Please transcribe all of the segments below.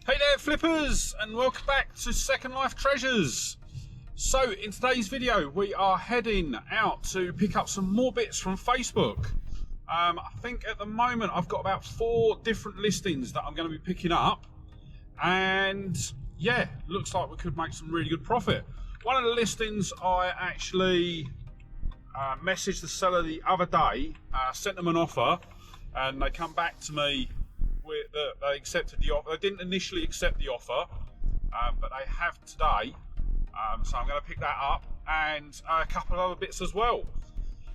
Hey there flippers, and welcome back to Second Life Treasures. So in today's video we are heading out to pick up some more bits from Facebook. I think at the moment I've got about 4 different listings that I'm going to be picking up, and yeah, looks like we could make some really good profit. One of the listings I actually messaged the seller the other day, sent them an offer, and they come back to me they accepted the offer. They didn't initially accept the offer, but they have today. So I'm going to pick that up, and a couple of other bits as well.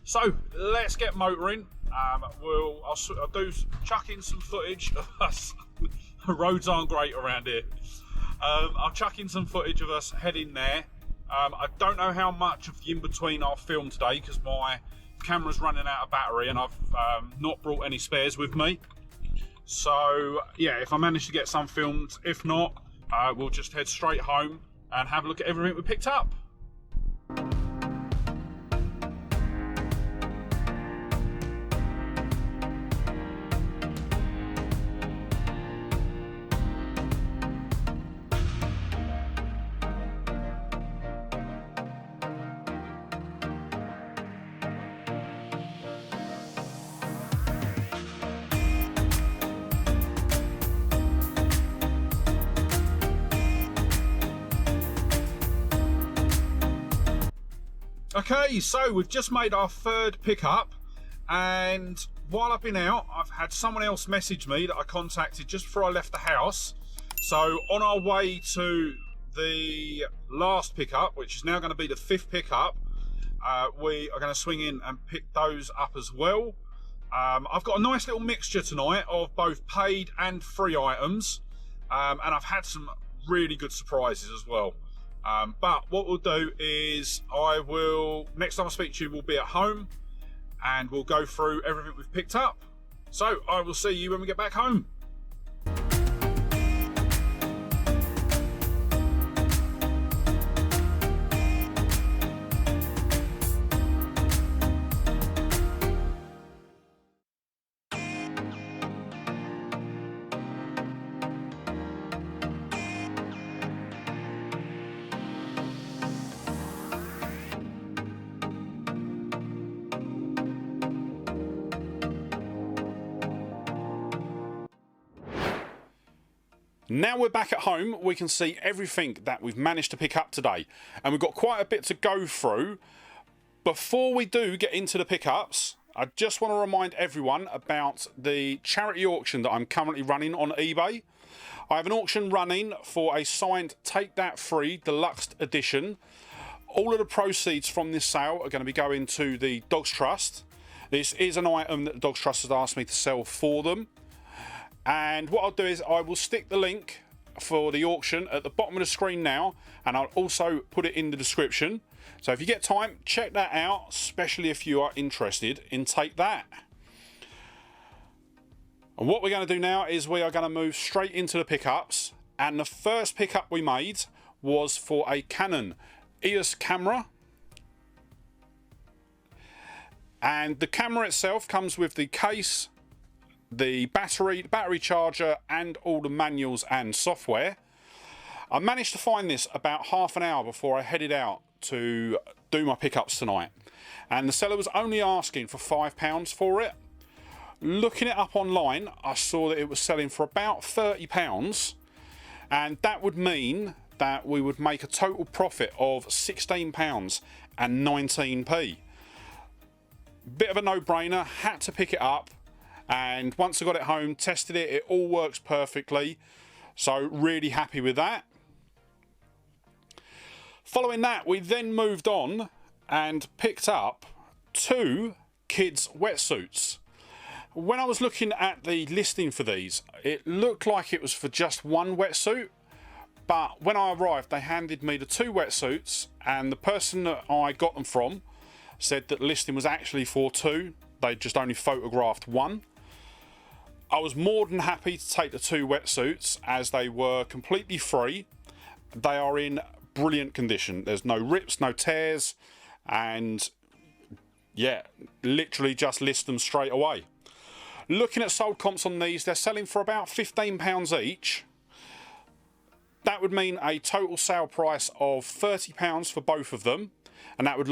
So let's get motoring. I'll chuck in some footage of us. The roads aren't great around here. I'll chuck in some footage of us heading there. I don't know how much of the in-between I'll film today because my camera's running out of battery and I've not brought any spares with me. So yeah, if I manage to get some filmed, if not, we'll just head straight home and have a look at everything we picked up. Okay, so we've just made our third pickup, and while I've been out, I've had someone else message me that I contacted just before I left the house. So on our way to the last pickup, which is now going to be the 5th pickup, we are going to swing in and pick those up as well. I've got a nice little mixture tonight of both paid and free items, and I've had some really good surprises as well. But what we'll do is next time I speak to you, we'll be at home and we'll go through everything we've picked up. So I will see you when we get back home. Now we're back at home, we can see everything that we've managed to pick up today, and we've got quite a bit to go through. Before we do get into the pickups, I just want to remind everyone about the charity auction that I'm currently running on eBay. I have an auction running for a signed Take That Free Deluxe Edition. All of the proceeds from this sale are going to be going to the Dogs Trust. This is an item that the Dogs Trust has asked me to sell for them. And what I'll do is I will stick the link for the auction at the bottom of the screen now, and I'll also put it in the description. So if you get time, check that out, especially if you are interested in Take That. And what we're going to do now is we are going to move straight into the pickups. And the first pickup we made was for a Canon EOS camera. And the camera itself comes with the case, the battery charger, and all the manuals and software. I managed to find this about half an hour before I headed out to do my pickups tonight, and the seller was only asking for £5 for it. Looking it up online, I saw that it was selling for about £30, and that would mean that we would make a total profit of £16 and 19p. Bit of a no-brainer, had to pick it up. And once I got it home, tested it, it all works perfectly. So really happy with that. Following that, we then moved on and picked up 2 kids' wetsuits. When I was looking at the listing for these, it looked like it was for just one wetsuit. But when I arrived, they handed me the 2 wetsuits, and the person that I got them from said that the listing was actually for 2. They just only photographed 1. I was more than happy to take the 2 wetsuits as they were completely free. They are in brilliant condition. There's no rips, no tears, and yeah, literally just list them straight away. Looking at sold comps on these, they're selling for about £15 each. That would mean a total sale price of £30 for both of them, and that would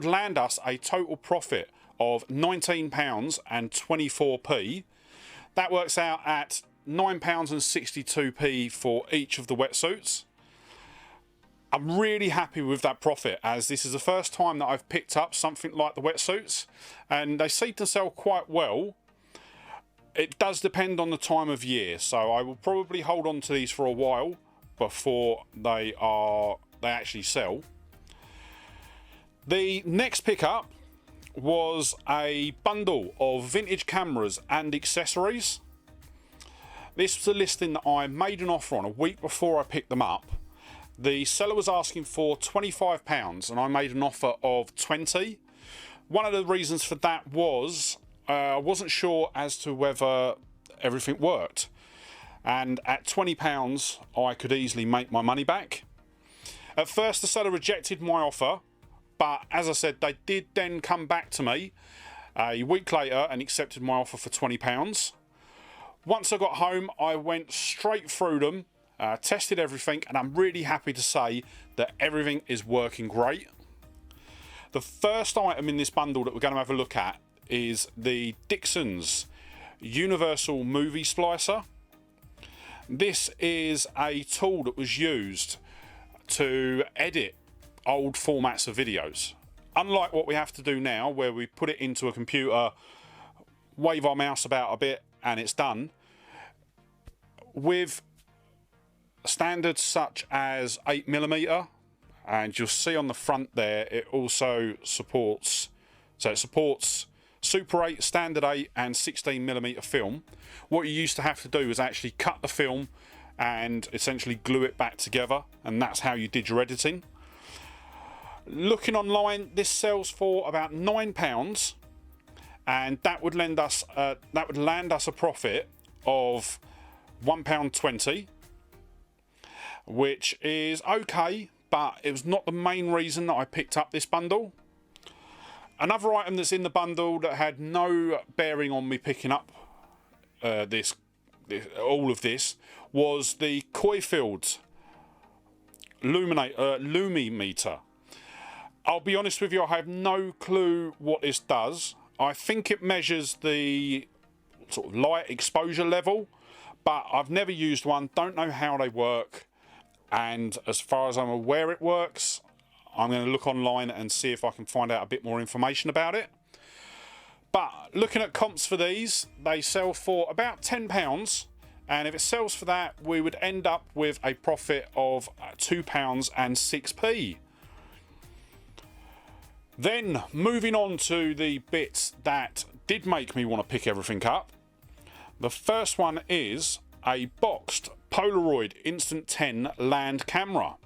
land us a total profit of £19.24. That works out at £9.62 for each of the wetsuits. I'm really happy with that profit, as this is the first time that I've picked up something like the wetsuits, and they seem to sell quite well. It does depend on the time of year, so I will probably hold on to these for a while before they actually sell. The next pickup was a bundle of vintage cameras and accessories. This was a listing that I made an offer on a week before I picked them up. The seller was asking for £25 and I made an offer of £20. One of the reasons for that was I wasn't sure as to whether everything worked, and at £20 I could easily make my money back. At first the seller rejected my offer, but as I said, they did then come back to me a week later and accepted my offer for £20. Once I got home, I went straight through them, tested everything, and I'm really happy to say that everything is working great. The first item in this bundle that we're going to have a look at is the Dixon's Universal Movie Splicer. This is a tool that was used to edit old formats of videos. Unlike what we have to do now, where we put it into a computer, wave our mouse about a bit and it's done, with standards such as 8mm, and you'll see on the front there it also supports, so it supports Super 8, Standard 8 and 16mm film. What you used to have to do was actually cut the film and essentially glue it back together, and that's how you did your editing. Looking online, this sells for about £9, and that would land us a profit of £1.20, which is okay, but it was not the main reason that I picked up this bundle. Another item that's in the bundle that had no bearing on me picking up all of this was the Coifield's Lumimeter. I'll be honest with you, I have no clue what this does. I think it measures the sort of light exposure level, but I've never used one, don't know how they work, and as far as I'm aware it works. I'm going to look online and see if I can find out a bit more information about it. But looking at comps for these, they sell for about £10, and if it sells for that, we would end up with a profit of £2.06. Then moving on to the bits that did make me want to pick everything up. The first one is a boxed Polaroid Instant 10 land camera.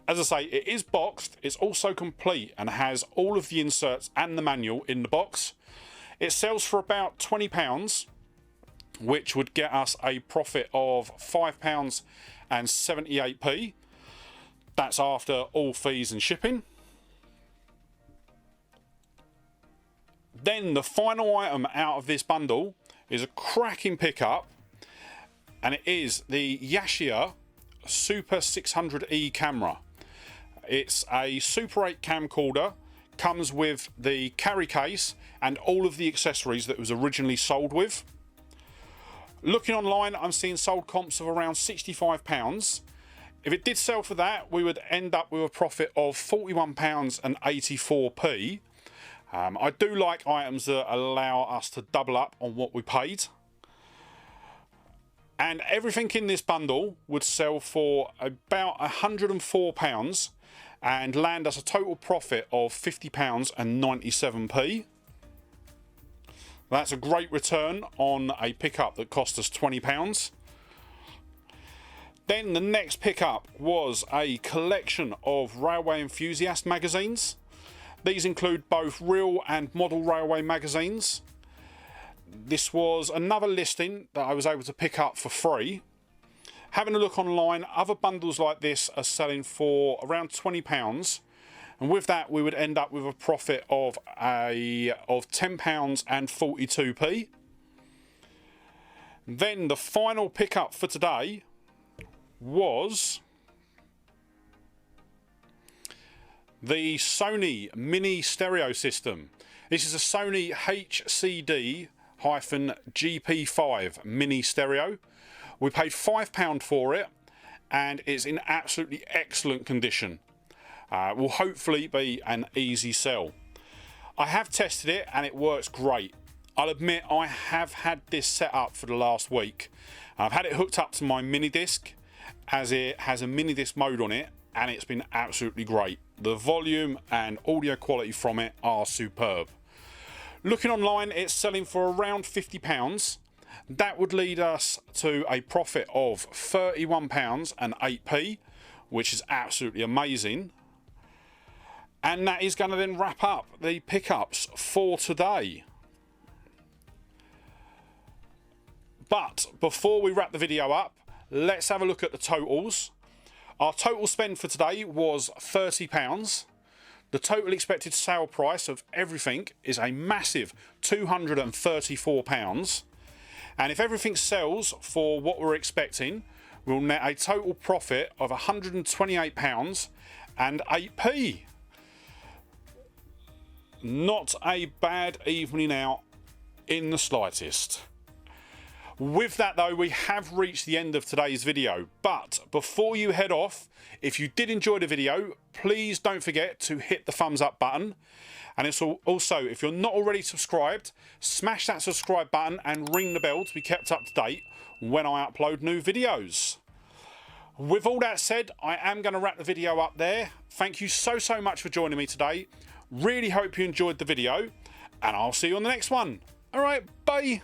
As I say, it is boxed, it's also complete and has all of the inserts and the manual in the box. It sells for about £20, which would get us a profit of £5.78. That's after all fees and shipping. Then the final item out of this bundle is a cracking pickup, and it is the Yashica Super 600E camera. It's a Super 8 camcorder, comes with the carry case and all of the accessories that it was originally sold with. Looking online, I'm seeing sold comps of around £65. If it did sell for that, we would end up with a profit of £41.84. I do like items that allow us to double up on what we paid. And everything in this bundle would sell for about £104 and land us a total profit of £50.97. That's a great return on a pickup that cost us £20. Then the next pickup was a collection of Railway Enthusiast magazines. These include both real and model railway magazines. This was another listing that I was able to pick up for free. Having a look online, other bundles like this are selling for around £20, and with that we would end up with a profit of £10.42. Then the final pickup for today was the Sony mini stereo system. This is a Sony HCD-GP5 mini stereo. We paid £5 for it, and it's in absolutely excellent condition. Will hopefully be an easy sell. I have tested it and it works great. I'll admit I have had this set up for the last week. I've had it hooked up to my mini disc, as it has a mini disc mode on it, and it's been absolutely great. The volume and audio quality from it are superb. Looking online, it's selling for around £50. That would lead us to a profit of £31 and 8p, which is absolutely amazing. And that is going to then wrap up the pickups for today. But before we wrap the video up, let's have a look at the totals. Our total spend for today was £30. The total expected sale price of everything is a massive £234. And if everything sells for what we're expecting, we'll net a total profit of £128 and 8p. Not a bad evening out in the slightest. With that though, we have reached the end of today's video, but before you head off, if you did enjoy the video, please don't forget to hit the thumbs up button. And it's also, if you're not already subscribed, smash that subscribe button and ring the bell to be kept up to date when I upload new videos. With all that said, I am going to wrap the video up there. Thank you so much for joining me today. Really hope you enjoyed the video, and I'll see you on the next one. All right, bye.